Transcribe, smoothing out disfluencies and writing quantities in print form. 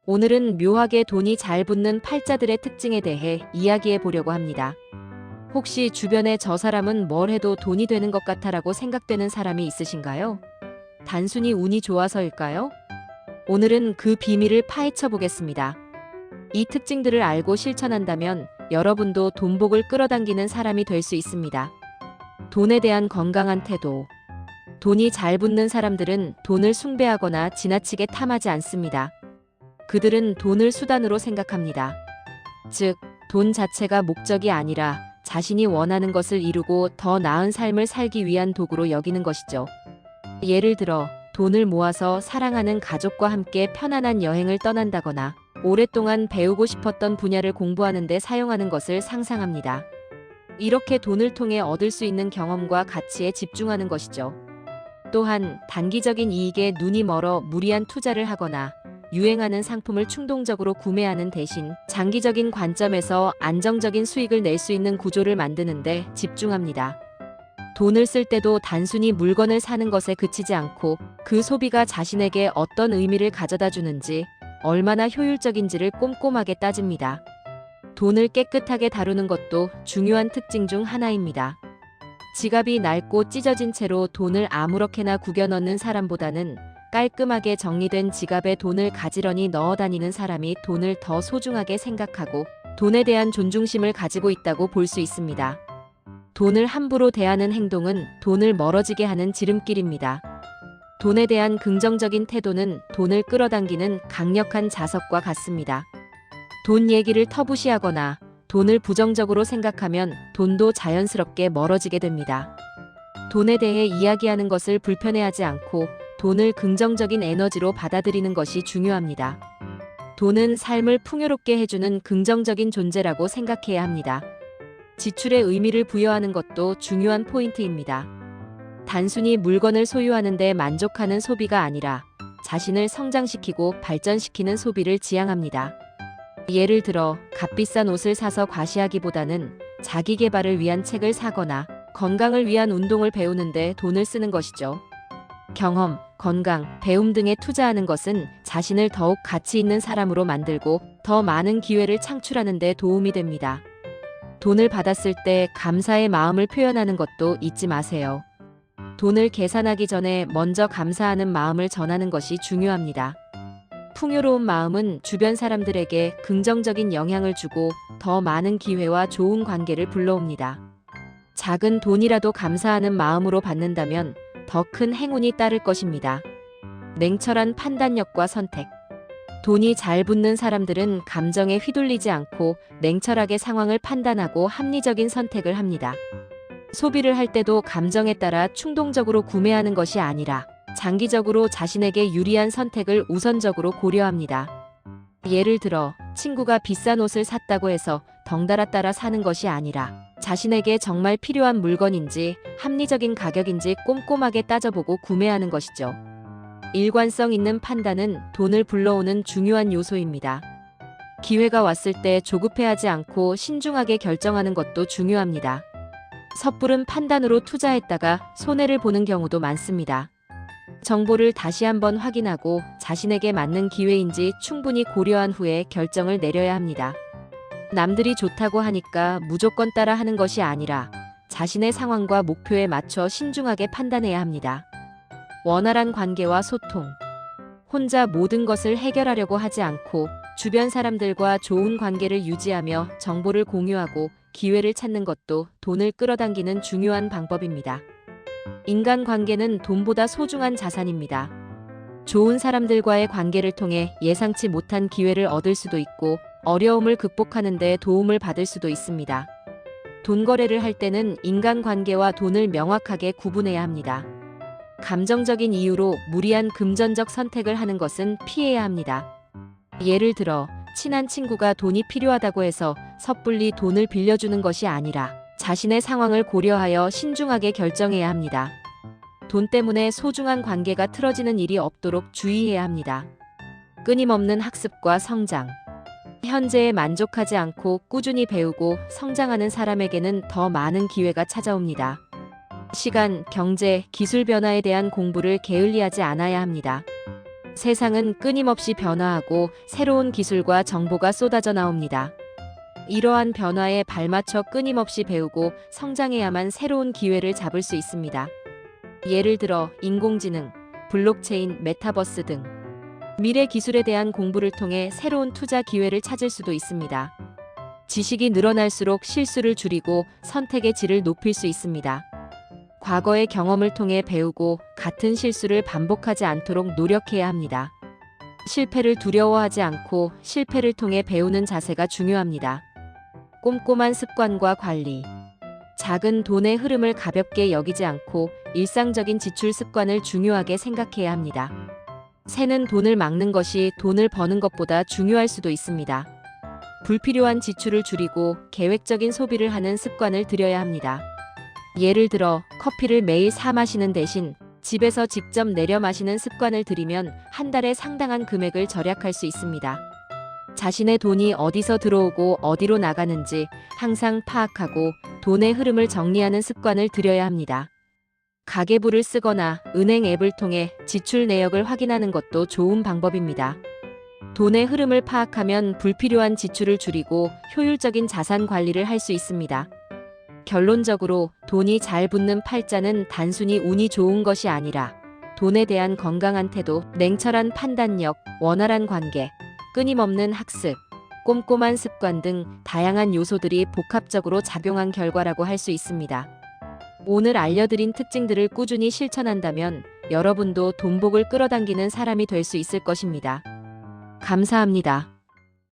오늘은 묘하게 돈이 잘 붙는 팔자들의 특징에 대해 이야기해 보려고 합니다. 혹시 주변에 저 사람은 뭘 해도 돈이 되는 것 같아라고 생각되는 사람이 있으신가요? 단순히 운이 좋아서일까요? 오늘은 그 비밀을 파헤쳐 보겠습니다. 이 특징들을 알고 실천한다면 여러분도 돈복을 끌어당기는 사람이 될 수 있습니다. 돈에 대한 건강한 태도. 돈이 잘 붙는 사람들은 돈을 숭배하거나 지나치게 탐하지 않습니다. 그들은 돈을 수단으로 생각합니다. 즉, 돈 자체가 목적이 아니라 자신이 원하는 것을 이루고 더 나은 삶을 살기 위한 도구로 여기는 것이죠. 예를 들어, 돈을 모아서 사랑하는 가족과 함께 편안한 여행을 떠난다거나 오랫동안 배우고 싶었던 분야를 공부하는 데 사용하는 것을 상상합니다. 이렇게 돈을 통해 얻을 수 있는 경험과 가치에 집중하는 것이죠. 또한 단기적인 이익에 눈이 멀어 무리한 투자를 하거나 유행하는 상품을 충동적으로 구매하는 대신 장기적인 관점에서 안정적인 수익을 낼 수 있는 구조를 만드는 데 집중합니다. 돈을 쓸 때도 단순히 물건을 사는 것에 그치지 않고 그 소비가 자신에게 어떤 의미를 가져다 주는지, 얼마나 효율적인지를 꼼꼼하게 따집니다. 돈을 깨끗하게 다루는 것도 중요한 특징 중 하나입니다. 지갑이 낡고 찢어진 채로 돈을 아무렇게나 구겨 넣는 사람보다는 깔끔하게 정리된 지갑에 돈을 가지런히 넣어 다니는 사람이 돈을 더 소중하게 생각하고 돈에 대한 존중심을 가지고 있다고 볼 수 있습니다. 돈을 함부로 대하는 행동은 돈을 멀어지게 하는 지름길입니다. 돈에 대한 긍정적인 태도는 돈을 끌어당기는 강력한 자석과 같습니다. 돈 얘기를 터부시하거나 돈을 부정적으로 생각하면 돈도 자연스럽게 멀어지게 됩니다. 돈에 대해 이야기하는 것을 불편해하지 않고 돈을 긍정적인 에너지로 받아들이는 것이 중요합니다. 돈은 삶을 풍요롭게 해주는 긍정적인 존재라고 생각해야 합니다. 지출에 의미를 부여하는 것도 중요한 포인트입니다. 단순히 물건을 소유하는 데 만족하는 소비가 아니라 자신을 성장시키고 발전시키는 소비를 지향합니다. 예를 들어, 값비싼 옷을 사서 과시하기보다는 자기 개발을 위한 책을 사거나 건강을 위한 운동을 배우는데 돈을 쓰는 것이죠. 경험, 건강, 배움 등에 투자하는 것은 자신을 더욱 가치 있는 사람으로 만들고 더 많은 기회를 창출하는 데 도움이 됩니다. 돈을 받았을 때 감사의 마음을 표현하는 것도 잊지 마세요. 돈을 계산하기 전에 먼저 감사하는 마음을 전하는 것이 중요합니다. 풍요로운 마음은 주변 사람들에게 긍정적인 영향을 주고 더 많은 기회와 좋은 관계를 불러옵니다. 작은 돈이라도 감사하는 마음으로 받는다면 더 큰 행운이 따를 것입니다. 냉철한 판단력과 선택. 돈이 잘 붙는 사람들은 감정에 휘둘리지 않고 냉철하게 상황을 판단하고 합리적인 선택을 합니다. 소비를 할 때도 감정에 따라 충동적으로 구매하는 것이 아니라 장기적으로 자신에게 유리한 선택을 우선적으로 고려합니다. 예를 들어, 친구가 비싼 옷을 샀다고 해서 덩달아 따라 사는 것이 아니라 자신에게 정말 필요한 물건인지 합리적인 가격인지 꼼꼼하게 따져보고 구매하는 것이죠. 일관성 있는 판단은 돈을 불러오는 중요한 요소입니다. 기회가 왔을 때 조급해하지 않고 신중하게 결정하는 것도 중요합니다. 섣부른 판단으로 투자했다가 손해를 보는 경우도 많습니다. 정보를 다시 한번 확인하고 자신에게 맞는 기회인지 충분히 고려한 후에 결정을 내려야 합니다. 남들이 좋다고 하니까 무조건 따라 하는 것이 아니라 자신의 상황과 목표에 맞춰 신중하게 판단해야 합니다. 원활한 관계와 소통. 혼자 모든 것을 해결하려고 하지 않고 주변 사람들과 좋은 관계를 유지하며 정보를 공유하고 기회를 찾는 것도 돈을 끌어당기는 중요한 방법입니다. 인간관계는 돈보다 소중한 자산입니다. 좋은 사람들과의 관계를 통해 예상치 못한 기회를 얻을 수도 있고 어려움을 극복하는 데 도움을 받을 수도 있습니다. 돈 거래를 할 때는 인간관계와 돈을 명확하게 구분해야 합니다. 감정적인 이유로 무리한 금전적 선택을 하는 것은 피해야 합니다. 예를 들어, 친한 친구가 돈이 필요하다고 해서 섣불리 돈을 빌려주는 것이 아니라 자신의 상황을 고려하여 신중하게 결정해야 합니다. 돈 때문에 소중한 관계가 틀어지는 일이 없도록 주의해야 합니다. 끊임없는 학습과 성장. 현재에 만족하지 않고 꾸준히 배우고 성장하는 사람에게는 더 많은 기회가 찾아옵니다. 시간, 경제, 기술 변화에 대한 공부를 게을리하지 않아야 합니다. 세상은 끊임없이 변화하고 새로운 기술과 정보가 쏟아져 나옵니다. 이러한 변화에 발맞춰 끊임없이 배우고 성장해야만 새로운 기회를 잡을 수 있습니다. 예를 들어 인공지능, 블록체인, 메타버스 등 미래 기술에 대한 공부를 통해 새로운 투자 기회를 찾을 수도 있습니다. 지식이 늘어날수록 실수를 줄이고 선택의 질을 높일 수 있습니다. 과거의 경험을 통해 배우고 같은 실수를 반복하지 않도록 노력해야 합니다. 실패를 두려워하지 않고 실패를 통해 배우는 자세가 중요합니다. 꼼꼼한 습관과 관리. 작은 돈의 흐름을 가볍게 여기지 않고 일상적인 지출 습관을 중요하게 생각해야 합니다. 새는 돈을 막는 것이 돈을 버는 것보다 중요할 수도 있습니다. 불필요한 지출을 줄이고 계획적인 소비를 하는 습관을 들여야 합니다. 예를 들어 커피를 매일 사 마시는 대신 집에서 직접 내려 마시는 습관을 들이면 한 달에 상당한 금액을 절약할 수 있습니다. 자신의 돈이 어디서 들어오고 어디로 나가는지 항상 파악하고 돈의 흐름을 정리하는 습관을 들여야 합니다. 가계부를 쓰거나 은행 앱을 통해 지출 내역을 확인하는 것도 좋은 방법입니다. 돈의 흐름을 파악하면 불필요한 지출을 줄이고 효율적인 자산 관리를 할 수 있습니다. 결론적으로 돈이 잘 붙는 팔자는 단순히 운이 좋은 것이 아니라 돈에 대한 건강한 태도, 냉철한 판단력, 원활한 관계, 끊임없는 학습, 꼼꼼한 습관 등 다양한 요소들이 복합적으로 작용한 결과라고 할 수 있습니다. 오늘 알려드린 특징들을 꾸준히 실천한다면 여러분도 돈복을 끌어당기는 사람이 될 수 있을 것입니다. 감사합니다.